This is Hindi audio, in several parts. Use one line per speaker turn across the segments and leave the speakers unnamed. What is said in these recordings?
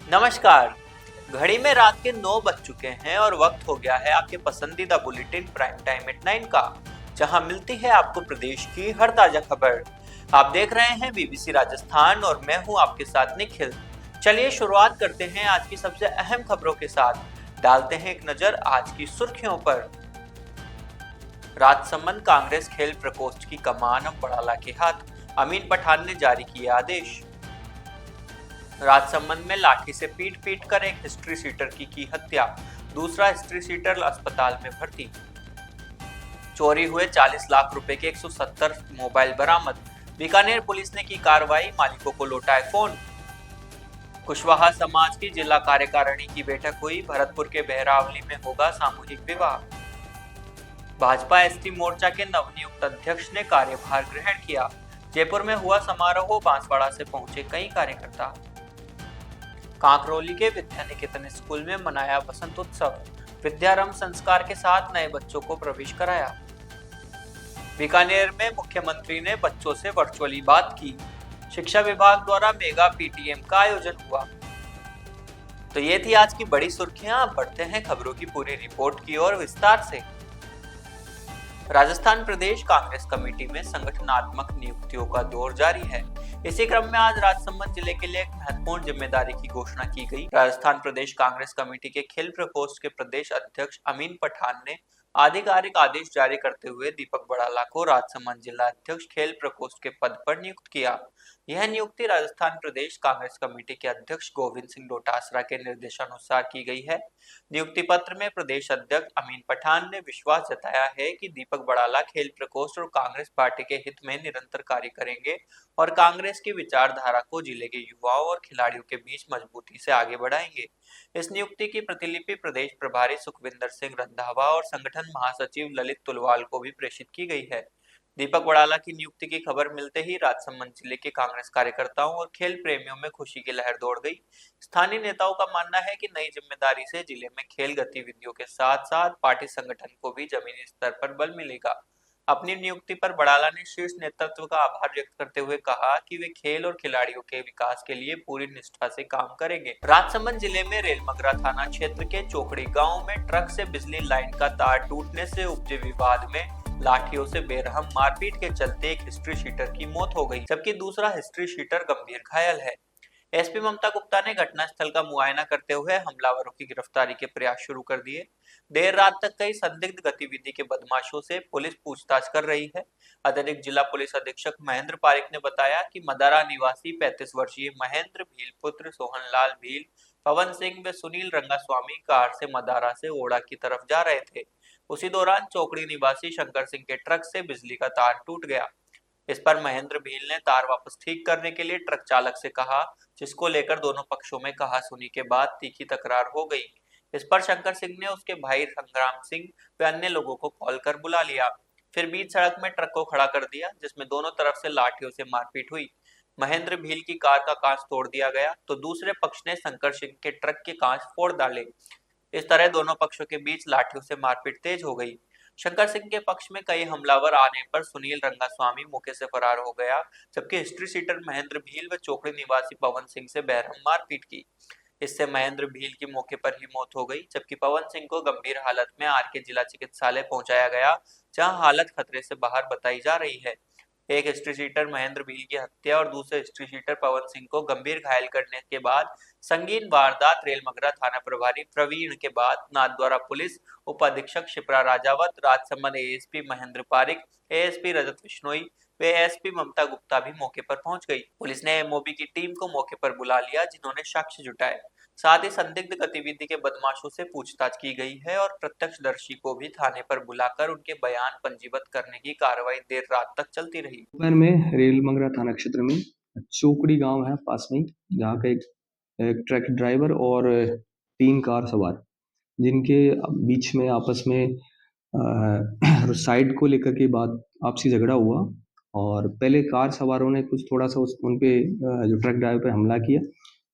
नमस्कार। घड़ी में रात के 9 बज चुके हैं और वक्त हो गया है आपके पसंदीदा बुलेटिन प्राइम टाइम एट 9 का, जहां मिलती है आपको प्रदेश की हर ताजा खबर। आप देख रहे हैं बीबीसी राजस्थान और मैं हूं आपके साथ निखिल। चलिए शुरुआत करते हैं आज की सबसे अहम खबरों के साथ। डालते हैं एक नजर आज की सुर्खियों पर। राजसमंद कांग्रेस खेल प्रकोष्ठ की कमान अब बड़ाला के हाथ, अमीन पठान ने जारी किए आदेश। राजसमंद में लाठी से पीट पीट कर एक हिस्ट्री सीटर की हत्या, दूसरा हिस्ट्री सीटर अस्पताल में भर्ती। चोरी हुए 40 लाख रुपए के 170 मोबाइल बरामद, बीकानेर पुलिस ने की कार्रवाई, मालिकों को लौटाए फोन। कुशवाहा समाज की जिला कार्यकारिणी की बैठक हुई, भरतपुर के बहरावली में होगा सामूहिक विवाह। भाजपा एसटी मोर्चा के नवनियुक्त अध्यक्ष ने कार्यभार ग्रहण किया। जयपुर में हुआ समारोह, बांसवाड़ा से पहुंचे कई कार्यकर्ता। कांकरोली के विद्या निकेतन स्कूल में मनाया बसंत उत्सव, विद्यारंभ संस्कार के साथ नए बच्चों को प्रवेश कराया। बीकानेर में मुख्यमंत्री ने बच्चों से वर्चुअली बात की। शिक्षा विभाग द्वारा मेगा पीटीएम का आयोजन हुआ। तो ये थी आज की बड़ी सुर्खियां। अब बढ़ते हैं खबरों की पूरी रिपोर्ट की ओर विस्तार से। राजस्थान प्रदेश कांग्रेस कमेटी में संगठनात्मक नियुक्तियों का दौर जारी है। इसी क्रम में आज राजसमंद जिले के लिए एक महत्वपूर्ण जिम्मेदारी की घोषणा की गई। राजस्थान प्रदेश कांग्रेस कमेटी के खेल प्रकोष्ठ के प्रदेश अध्यक्ष अमीन पठान ने आधिकारिक आदेश जारी करते हुए दीपक बड़ाला को राजसमंद जिला अध्यक्ष खेल प्रकोष्ठ के पद पर नियुक्त किया। यह नियुक्ति राजस्थान प्रदेश कांग्रेस कमेटी के अध्यक्ष गोविंद सिंह डोटासरा के निर्देशानुसार की गई है। नियुक्ति पत्र में प्रदेश अध्यक्ष अमीन पठान ने विश्वास जताया है कि दीपक बड़ाला खेल प्रकोष्ठ और कांग्रेस पार्टी के हित में निरंतर कार्य करेंगे और कांग्रेस की विचारधारा को जिले के युवाओं और खिलाड़ियों के बीच मजबूती से आगे बढ़ाएंगे। इस नियुक्ति की प्रतिलिपि प्रदेश प्रभारी सुखविंदर सिंह रंधावा और संगठन महासचिव ललित तुलवाल को भी प्रेषित की गई है। दीपक बड़ाला की नियुक्ति की खबर मिलते ही राजसमंद जिले के कांग्रेस कार्यकर्ताओं और खेल प्रेमियों में खुशी की लहर दौड़ गई। स्थानीय नेताओं का मानना है कि नई जिम्मेदारी से जिले में खेल गतिविधियों के साथ साथ पार्टी संगठन को भी जमीनी स्तर पर बल मिलेगा। अपनी नियुक्ति पर बड़ाला ने शीर्ष नेतृत्व का आभार व्यक्त करते हुए कहा कि वे खेल और खिलाड़ियों के विकास के लिए पूरी निष्ठा से काम करेंगे। राजसमंद जिले में रेलमगरा थाना क्षेत्र के चोकड़ी गांव में ट्रक से बिजली लाइन का तार टूटने से उपजे विवाद में लाठियों से बेरहम मारपीट के चलते एक हिस्ट्री शीटर की मौत हो गई, जबकि दूसरा हिस्ट्री शीटर गंभीर घायल है। एसपी ममता गुप्ता ने घटनास्थल का मुआयना करते हुए हमलावरों की गिरफ्तारी के प्रयास शुरू कर दिए। देर रात तक कई संदिग्ध गतिविधि के बदमाशों से पुलिस पूछताछ कर रही है। अतिरिक्त जिला पुलिस अधीक्षक महेंद्र पारिक ने बताया कि मदारा निवासी 35 वर्षीय महेंद्र भील पुत्र सोहनलाल भील, पवन सिंह व सुनील रंगास्वामी कार से मदारा से ओड़ा की तरफ जा रहे थे। उसी दौरान चौकड़ी निवासी शंकर सिंह के ट्रक से बिजली का तार टूट गया। इस पर महेंद्र भील ने तार वापस ठीक करने के लिए ट्रक चालक से कहा, जिसको लेकर दोनों पक्षों में कहासुनी के बाद तीखी तकरार हो गई। इस पर शंकर सिंह ने उसके भाई संग्राम सिंह व अन्य लोगों को कॉल कर बुला लिया। फिर बीच सड़क में ट्रक को खड़ा कर दिया, जिसमें दोनों तरफ से लाठियों से मारपीट हुई। महेंद्र भील की कार का कांच तोड़ दिया गया तो दूसरे पक्ष ने शंकर सिंह के ट्रक के कांच फोड़ डाले। इस तरह दोनों पक्षों के बीच लाठियों से मारपीट तेज हो गई। शंकर सिंह के पक्ष में कई हमलावर आने पर सुनील रंगास्वामी मौके से फरार हो गया, जबकि हिस्ट्री सीटर महेंद्र भील व चोकड़ी निवासी पवन सिंह से बेरहम मारपीट की। इससे महेंद्र भील की मौके पर ही मौत हो गई, जबकि पवन सिंह को गंभीर हालत में आर के जिला चिकित्सालय पहुंचाया गया, जहां हालत खतरे से बाहर बताई जा रही है। एक हिस्ट्री शीटर महेंद्र भील की हत्या और दूसरे हिस्ट्री शीटर पवन सिंह को गंभीर घायल करने के बाद संगीन वारदात रेलमगरा थाना प्रभारी प्रवीण के बाद नाथद्वारा पुलिस उप अधीक्षक शिप्रा राजावत, राजसमंद एएसपी महेंद्र पारिक, एएसपी रजत बिश्नोई व एएसपी ममता गुप्ता भी मौके पर पहुंच गई। पुलिस ने एमओबी की टीम को मौके पर बुला लिया, जिन्होंने साक्ष्य जुटाए। साथ ही संदिग्ध गतिविधि के बदमाशों से पूछताछ की गई है और प्रत्यक्षदर्शी को भी थाने पर बुलाकर उनके बयान पंजीबद्ध करने की कार्रवाई देर रात तक चलती रही।
दोपहर में रेलमंगरा थाना क्षेत्र में चोकड़ी गांव है पास में, जहाँ का एक ट्रक ड्राइवर और 3 कार सवार जिनके बीच में आपस में साइड को लेकर के बात आपसी झगड़ा हुआ और पहले कार सवारों ने कुछ थोड़ा सा उन पे जो ट्रक ड्राइवर पे हमला किया।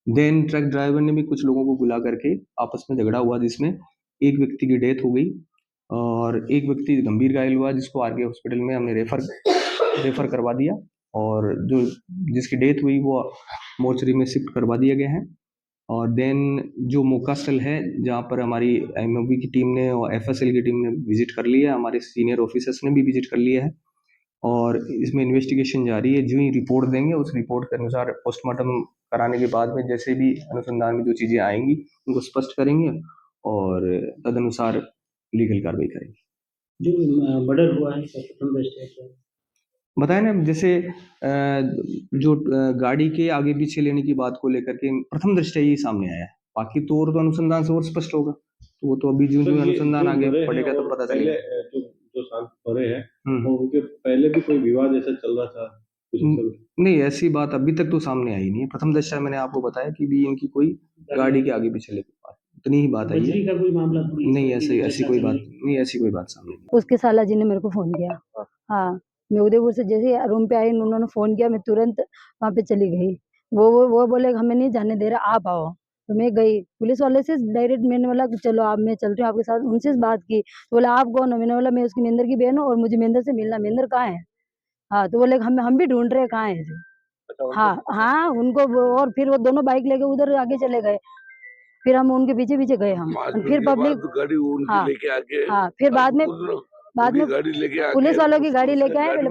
देन ट्रक ड्राइवर ने भी कुछ लोगों को बुला करके आपस में झगड़ा हुआ, जिसमें एक व्यक्ति की डेथ हो गई और एक व्यक्ति गंभीर घायल हुआ, जिसको आरके हॉस्पिटल में हमने रेफर करवा दिया और जो जिसकी डेथ हुई वो मोर्चरी में शिफ्ट करवा दिया गया है। और देन जो मौका स्थल है जहाँ पर हमारी एमओबी की टीम ने और एफएसएल की टीम ने विजिट कर लिया है, हमारे सीनियर ऑफिसर्स ने भी विजिट कर लिया है और इसमें इन्वेस्टिगेशन जारी है। जो ही रिपोर्ट देंगे उस रिपोर्ट के अनुसार पोस्टमार्टम कराने के बाद में जैसे भी अनुसंधान में जो चीज़ें आएंगी उनको स्पष्ट करेंगे और तदनुसार लीगल कार्रवाई करेंगे।
जो मर्डर हुआ है प्रथम दृष्टया क्या?
बताया ना, जैसे जो गाड़ी के आगे पीछे लेने की बात को लेकर के प्रथम दृष्टया ही सामने आया है, बाकी तो और तो अनुसंधान से और स्पष्ट होगा, तो वो तो अभी जो जो अनुसंधान आगे पड़ेगा तो पता चलेगा।
जो शांत मरे हैं और उनके पहले भी कोई विवाद ऐसा चल रहा था कुछ?
नहीं, ऐसी बात अभी तक तो सामने आई नहीं है। प्रथम दृष्टया मैंने आपको बताया कि भी इनकी कोई गाड़ी के आगे पीछे लेके बात, इतनी ही बात आई है।
का कोई मामला
नहीं, ऐसी कोई बात नहीं, ऐसी कोई बात सामने नहीं।
उसके साला जी ने मेरे को फोन किया। हाँ, मैं उदयपुर से जैसे रूम पे आई, उन्होंने फोन किया, मैं तुरंत वहाँ पे चली गई। वो बोले हमें नहीं जाने दे रहा, आप आओ। तो मैं गई, पुलिस वाले से डायरेक्ट मैंने बोला कि चलो आप, मैं चलती हूँ आपके साथ। उनसे बात की तो बोला आप कौन हो? मैंने बोला मैं उसकी मेंदर की बहन हूँ और मुझे मेंदर से मिलना। मेंदर कहाँ है? हाँ, तो बोले हम भी ढूंढ रहे कहाँ है जो। हाँ उनको और फिर वो दोनों बाइक लेके उधर आगे चले गए। फिर हम उनके पीछे पीछे गए हम, फिर पब्लिक
गाड़ी उनकी लेके आके,
हाँ, फिर बाद में
गाड़ी लेके आके
पुलिस वालों की गाड़ी लेके आए। पहले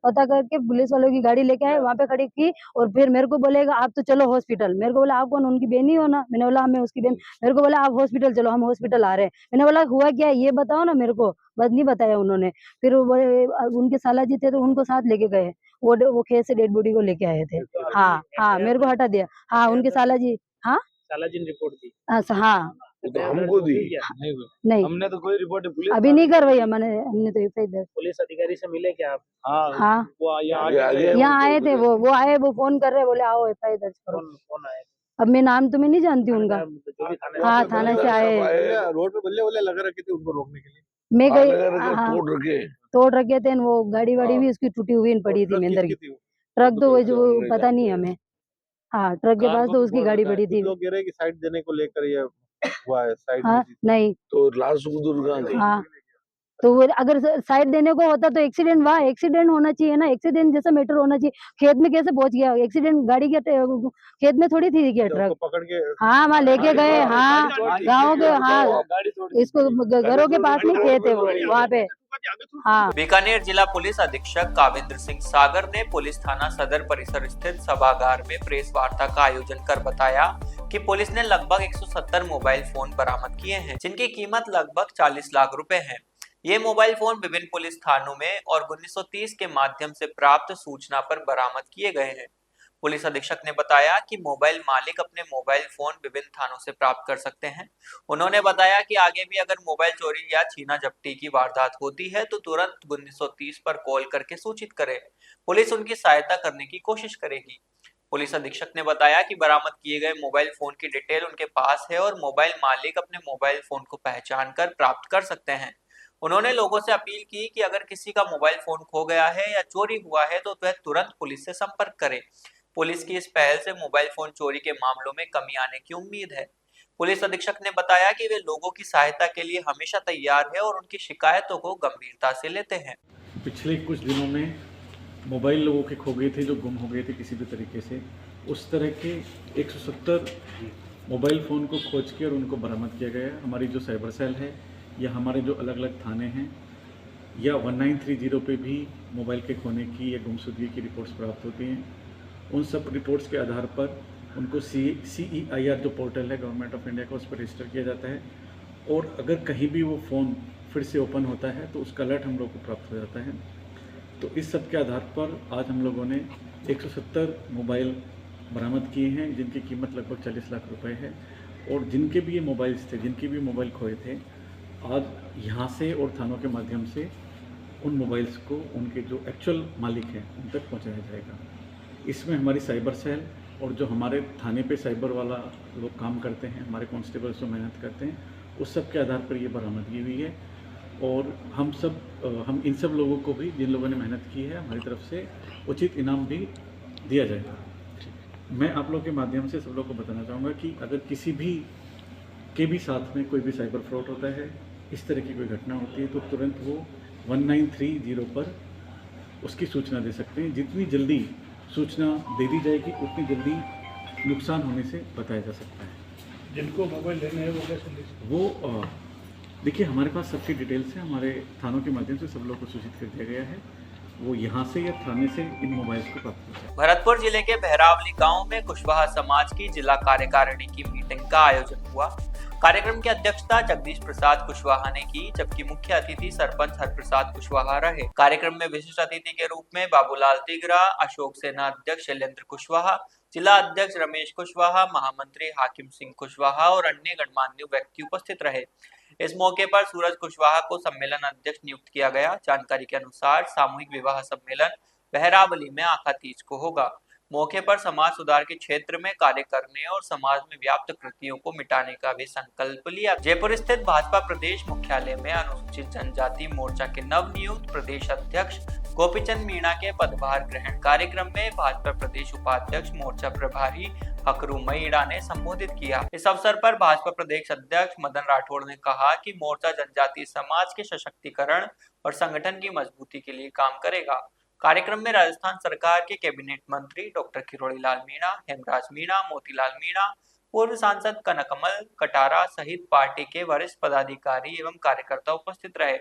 पता करके पुलिस वालों की गाड़ी लेके आए, वहाँ पे खड़ी की और फिर मेरे को बोलेगा आप तो चलो हॉस्पिटल। मेरे को बोला आप कौन? उनकी बहन ही हो ना? मैंने बोला मैं उसकी बहन। मेरे को बोला आप हॉस्पिटल चलो, हम हॉस्पिटल आ रहे हैं। मैंने बोला हुआ क्या है ये बताओ ना मेरे को, बस नहीं बताया उन्होंने। फिर उनके साला जी थे तो उनको साथ लेके गए, वो खेत से डेड बॉडी को लेके आए थे। हाँ, मेरे को हटा दिया। हाँ, उनके साला जी, हाँ
साला जी ने रिपोर्ट दी?
हाँ,
तो हमको दी
नहीं
हमने तो कोई रिपोर्ट
अभी नहीं करवाई हमने तो एफआईआर।
पुलिस अधिकारी से मिले क्या आप?
हाँ,
वो
यहाँ आए थे, वो आए, वो फोन कर रहे, बोले आओ एफआईआर दर्ज करो।
कौन आए?
अब मैं नाम तो मैं नहीं जानती उनका। हाँ, थाने से आए,
रोड पे बल्ले लगा रखे थे उनको रोकने के लिए।
मैं गई, तोड़ रखे थे। वो गाड़ी वाड़ी भी उसकी टूटी हुई पड़ी थी मेंदर की। ट्रक तो वो जो पता नहीं हमें। हाँ, ट्रक के पास तो उसकी गाड़ी पड़ी थी।
लोग कह रहे हैं कि साइड देने को लेकर ये हुआ है, साइड
हाँ, नहीं
तो लाल सुखदुर्ग।
हाँ, तो वो अगर साइड देने को होता तो एक्सीडेंट, वहाँ एक्सीडेंट होना चाहिए ना, एक्सीडेंट जैसा मैटर होना चाहिए। खेत में कैसे पहुंच गया एक्सीडेंट? गाड़ी के खेत में थोड़ी थी क्या ट्रक?
पकड़ के
हाँ, वहाँ लेके गए। हाँ, गाँव के, हाँ, इसको घरों के पास में खेत है वो, वहाँ पे। हाँ,
बीकानेर जिला पुलिस अधीक्षक काविंद्र सिंह सागर ने पुलिस थाना सदर परिसर स्थित सभागार में प्रेस वार्ता का आयोजन कर बताया कि पुलिस ने लगभग 170 मोबाइल फोन बरामद किए हैं, जिनकी कीमत लगभग 40 लाख रुपए है। ये मोबाइल फोन विभिन्न पुलिस थानों में और 1930 के माध्यम से प्राप्त सूचना पर बरामद किए गए हैं। पुलिस अधीक्षक ने बताया कि मोबाइल मालिक अपने मोबाइल फोन विभिन्न थानों से प्राप्त कर सकते हैं। उन्होंने बताया कि आगे भी अगर मोबाइल चोरी या छीना झपटी की वारदात होती है तो तुरंत 1930 पर कॉल करके सूचित करें। पुलिस उनकी सहायता करने की कोशिश करेगी। पुलिस अधीक्षक ने बताया कि बरामद किए गए मोबाइल फोन की डिटेल उनके पास है और मोबाइल मालिक अपने मोबाइल फोन को पहचान कर प्राप्त कर सकते हैं। उन्होंने लोगों से अपील की कि अगर किसी का मोबाइल फोन खो गया है या चोरी हुआ है तो वह तुरंत पुलिस से संपर्क करे। पुलिस की इस पहल से मोबाइल फोन चोरी के मामलों में कमी आने की उम्मीद है। पुलिस अधीक्षक ने बताया कि वे लोगों की सहायता के लिए हमेशा तैयार है और उनकी शिकायतों को गंभीरता से लेते हैं।
पिछले कुछ दिनों में मोबाइल लोगों के खो गए थे, जो गुम हो गए थे किसी भी तरीके से। उस तरह के 170 मोबाइल फ़ोन को खोज के और उनको बरामद किया गया। हमारी जो साइबर सेल है या हमारे जो अलग अलग थाने हैं या 1930 पे भी मोबाइल के खोने की या गुमशुदगी की रिपोर्ट्स प्राप्त होती हैं। उन सब रिपोर्ट्स के आधार पर उनको CEIR जो पोर्टल है गवर्नमेंट ऑफ इंडिया का, उस पर रजिस्टर किया जाता है और अगर कहीं भी वो फ़ोन फिर से ओपन होता है तो उसका अलर्ट हम लोग को प्राप्त हो जाता है। तो इस सब के आधार पर आज हम लोगों ने 170 मोबाइल बरामद किए हैं, जिनकी कीमत लगभग 40 लाख रुपए है। और जिनके भी ये मोबाइल्स थे, जिनके भी मोबाइल खोए थे, आज यहाँ से और थानों के माध्यम से उन मोबाइल्स को उनके जो एक्चुअल मालिक हैं उन तक पहुँचाया जाएगा। इसमें हमारी साइबर सेल और जो हमारे थाने पे साइबर वाला लोग काम करते हैं, हमारे कांस्टेबल्स जो मेहनत करते हैं, उस सब के आधार पर ये बरामदगी हुई है। और हम इन सब लोगों को भी, जिन लोगों ने मेहनत की है, हमारी तरफ से उचित इनाम भी दिया जाएगा। मैं आप लोगों के माध्यम से सब लोगों को बताना चाहूँगा कि अगर किसी भी के भी साथ में कोई भी साइबर फ्रॉड होता है, इस तरह की कोई घटना होती है, तो तुरंत वो 1930 पर उसकी सूचना दे सकते हैं। जितनी जल्दी सूचना दे दी जाएगी उतनी जल्दी नुकसान होने से बचाया जा सकता है।
जिनको मोबाइल लेने हैं वो कैसे ले सकते
वो देखिए, हमारे पास सबकी डिटेल्स है, हमारे थानों के माध्यम से सब लोग को सूचित कर दिया गया है। वो यहाँ से या थाने से इन मोबाइल्स को प्राप्त कर सकते हैं।
भरतपुर जिले के बहरावली गांव में कुशवाहा समाज की जिला कार्यकारिणी की मीटिंग का आयोजन हुआ। कार्यक्रम की अध्यक्षता जगदीश प्रसाद कुशवाहा ने की, जबकि मुख्य अतिथि सरपंच हरप्रसाद कुशवाहा रहे। कार्यक्रम में विशिष्ट अतिथि के रूप में बाबूलाल तिगरा, अशोक सेना अध्यक्ष शैलेंद्र कुशवाहा, जिला अध्यक्ष रमेश कुशवाहा, महामंत्री हाकिम सिंह कुशवाहा और अन्य गणमान्य व्यक्ति उपस्थित रहे। इस मौके पर सूरज कुशवाहा को सम्मेलन अध्यक्ष नियुक्त किया गया। जानकारी के अनुसार सामूहिक विवाह सम्मेलन बहरावली में आखा तीज को होगा। मौके पर समाज सुधार के क्षेत्र में कार्य करने और समाज में व्याप्त कृतियों को मिटाने का भी संकल्प लिया। जयपुर स्थित भाजपा प्रदेश मुख्यालय में अनुसूचित जनजाति मोर्चा के नवनियुक्त प्रदेश अध्यक्ष गोपीचंद मीणा के पदभार ग्रहण कार्यक्रम में भाजपा प्रदेश उपाध्यक्ष मोर्चा प्रभारी हकरू मीणा ने संबोधित किया। इस अवसर पर भाजपा प्रदेश अध्यक्ष मदन राठौड़ ने कहा कि मोर्चा जनजातीय समाज के सशक्तिकरण और संगठन की मजबूती के लिए काम करेगा। कार्यक्रम में राजस्थान सरकार के कैबिनेट मंत्री डॉक्टर किरोड़ी लाल मीणा, हेमराज मीणा, मोतीलाल मीणा, पूर्व सांसद कनकमल कटारा सहित पार्टी के वरिष्ठ पदाधिकारी एवं कार्यकर्ता उपस्थित रहे।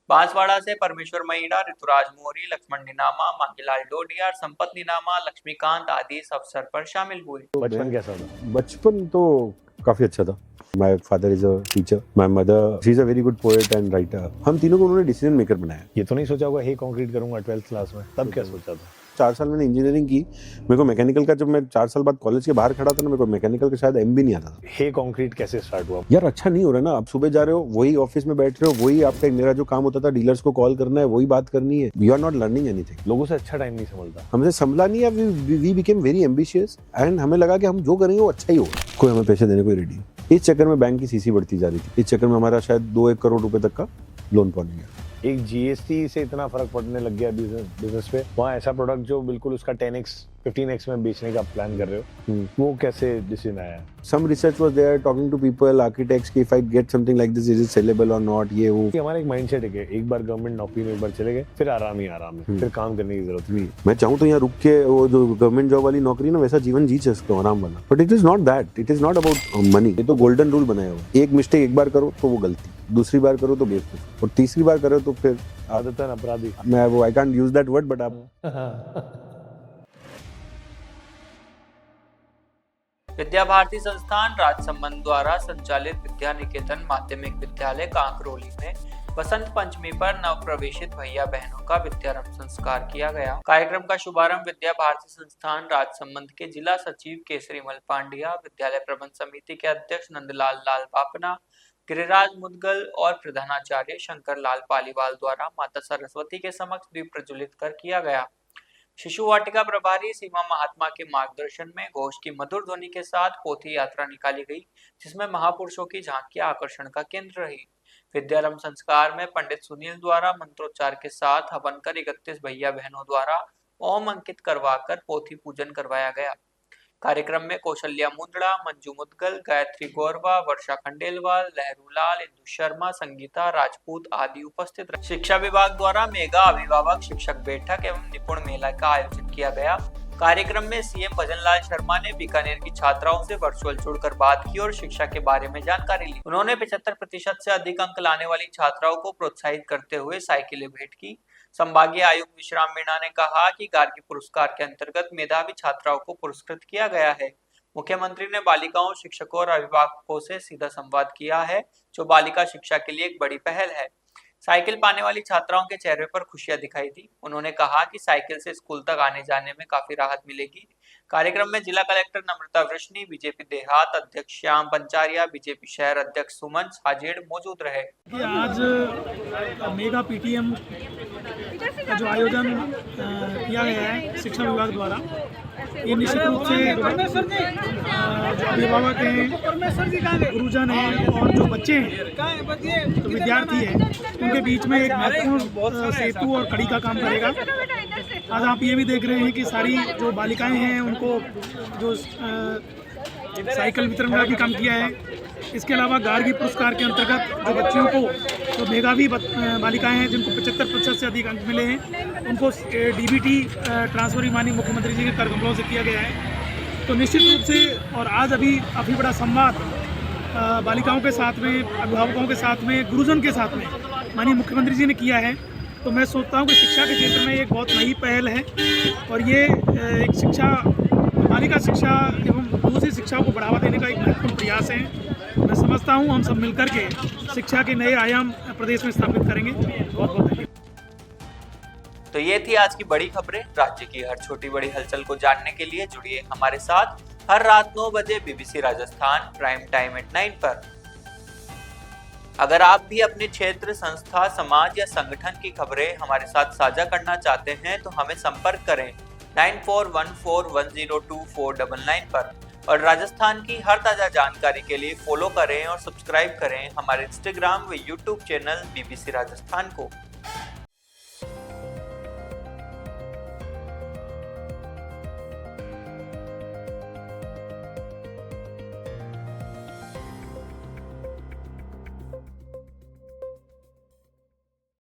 बांसवाड़ा से परमेश्वर मीणा, ऋतुराज मोरी, लक्ष्मण निनामा, मांगीलाल डोडियार, संपत निनामा, लक्ष्मीकांत आदि इस अवसर पर शामिल हुए।
बचपन कैसा था? बचपन तो काफी अच्छा था। My father is a teacher, my mother she is a very good poet and writer. हम तीनों को उन्होंने डिसीजन मेकर बनाया।
ये तो नहीं सोचा होगा हे कंक्रीट करूंगा 12th क्लास में, तब क्या सोचा था?
4 साल मैंने इंजीनियरिंग की। मेरे को मैकेनिकल का, जब मैं 4 साल बाद कॉलेज के बाहर खड़ा था ना, मेरे को मैकेनिकल का शायद एम भी नहीं आता था।
हे कंक्रीट कैसे स्टार्ट हुआ?
यार अच्छा नहीं हो रहा ना, आप सुबह जा रहे हो, वही ऑफिस में बैठ रहे हो, वही आपका मेरा जो काम होता था डीलर्स को कॉल करना है, वही बात करनी है। You are not learning anything.
लोगों से अच्छा टाइम नहीं संभलता।
हमसे संभला नहीं है। We became very ambitious and हमें लगा कि हम जो करेंगे वो अच्छा ही होगा। कोई हमें पैसे देने को रेडी। इस चक्कर में बैंक की सीसी बढ़ती जा रही थी। इस चक्कर में हमारा शायद 2-1 करोड़ रुपए तक का लोन पहुंच गया।
एक जीएसटी से इतना फर्क पड़ने लग गया बिजनेस पे, वहाँ ऐसा प्रोडक्ट जो बिल्कुल उसका 10x 15x में बेचने का प्लान कर रहे हो, वो कैसे डिसीजन आया?
Some research was there, talking to people, architects, कि if I get something like this, is it sellable or not? ये वो।
हमारा एक माइंडसेट है कि एक बार गवर्नमेंट नौकरी में एक बार चले गए, फिर आराम ही फिर काम करने की जरूरत नहीं।
मैं चाहूँ तो यहाँ रुक के वो जो गवर्नमेंट जॉब वाली नौकरी ना, वैसा जीवन जी सकता हूँ आराम वाला। But it is not that, it is not about money. ये तो गोल्डन रूल बनाया हुआ। एक मिस्टेक एक बार करो तो वो गलती, दूसरी बार करो तो बेवकूफ, और तीसरी बार करो तो फिर
आदतन अपराधी।
मैं वो I can't use that word, but आप
विद्या भारती संस्थान राजसमंद द्वारा संचालित विद्या निकेतन माध्यमिक विद्यालय कांकरोली में बसंत पंचमी पर नव प्रवेशित भैया बहनों का विद्यारंभ संस्कार किया गया। कार्यक्रम का शुभारंभ विद्या भारती संस्थान राजसमंद के जिला सचिव केसरीमल पांड्या, विद्यालय प्रबंध समिति के अध्यक्ष नंदलाल लाल बापना, गिरिराज मुदगल और प्रधानाचार्य शंकर लाल पालीवाल द्वारा माता सरस्वती के समक्ष दीप प्रज्वलित कर किया गया। शिशु वाटिका प्रभारी सीमा महात्मा के मार्गदर्शन में घोष की मधुर ध्वनि के साथ पोथी यात्रा निकाली गई, जिसमें महापुरुषों की झांकियां आकर्षण का केंद्र रही। विद्यारंभ संस्कार में पंडित सुनील द्वारा मंत्रोच्चार के साथ हवन कर 31 भैया बहनों द्वारा ओम अंकित करवाकर पोथी पूजन करवाया गया। कार्यक्रम में कौशल्या मुंदड़ा, मंजू मुदगल, गायत्री गौरवा, वर्षा खंडेलवाल, लहरूलाल, इंदु शर्मा, संगीता राजपूत आदि उपस्थित रहे। शिक्षा विभाग द्वारा मेगा अभिभावक शिक्षक बैठक एवं निपुण मेला का आयोजन किया गया। कार्यक्रम में सीएम भजनलाल शर्मा ने बीकानेर की छात्राओं से वर्चुअल जुड़कर बात की और शिक्षा के बारे में जानकारी ली। उन्होंने 75% से अधिक अंक लाने वाली छात्राओं को प्रोत्साहित करते हुए साइकिलें भेंट की। संभागीय आयुक्त विश्राम मीणा ने कहा कि गार्गी पुरस्कार के अंतर्गत मेधावी छात्राओं को पुरस्कृत किया गया है। मुख्यमंत्री ने बालिकाओं, शिक्षकों और अभिभावकों से सीधा संवाद किया है, जो बालिका शिक्षा के लिए एक बड़ी पहल है। साइकिल पाने वाली छात्राओं के चेहरे पर खुशियां दिखाई दी। उन्होंने कहा कि साइकिल से स्कूल तक आने जाने में काफी राहत मिलेगी। कार्यक्रम में जिला कलेक्टर नम्रता वृष्णि, बीजेपी देहात अध्यक्ष श्याम पंचारिया, बीजेपी शहर अध्यक्ष सुमन साजेड़ मौजूद रहे।
आज मेगा पीटीएम का जो आयोजन किया गया है शिक्षा विभाग द्वारा, ये निश्चित रूप से जो अभिभावक हैं, गुरुजन हैं और जो बच्चे हैं, तो विद्यार्थी हैं, उनके बीच में एक महत्वपूर्ण सेतु और कड़ी का काम करेगा। आज आप ये भी देख रहे हैं कि सारी जो बालिकाएं हैं उनको जो साइकिल वितरण का भी काम किया है। इसके अलावा गार्गी पुरस्कार के अंतर्गत जो बच्चियों को, जो मेधावी बालिकाएं हैं जिनको 75% से अधिक अंक मिले हैं, उनको डीबीटी ट्रांसफर माननीय मुख्यमंत्री जी के कर कमलों से किया गया है। तो निश्चित रूप से और आज अभी काफ़ी बड़ा संवाद बालिकाओं के साथ में, अभिभावकों के साथ में, गुरुजन के साथ में माननीय मुख्यमंत्री जी ने किया है। तो मैं सोचता हूँ कि शिक्षा के क्षेत्र में एक बहुत नई पहल है और ये एक शिक्षा, बालिका शिक्षा एवं दूसरी शिक्षाओं को बढ़ावा देने का एक महत्वपूर्ण प्रयास है। मैं समझता हूँ हम सब मिलकर के शिक्षा के नए आयाम प्रदेश में स्थापित करेंगे। बहुत बहुत धन्यवाद।
तो ये थी आज की बड़ी खबरें। राज्य की हर छोटी बड़ी हलचल को जानने के लिए जुड़िए हमारे साथ हर रात 9 बजे BBC Rajasthan prime time at 9 पर। अगर आप भी अपने क्षेत्र, संस्था, समाज या संगठन की खबरें हमारे साथ साझा करना चाहते हैं तो हमें संपर्क करें 9414102499 पर और राजस्थान की हर ताजा जानकारी के लिए फॉलो करें और सब्सक्राइब करें हमारे इंस्टाग्राम व यूट्यूब चैनल BBC राजस्थान को।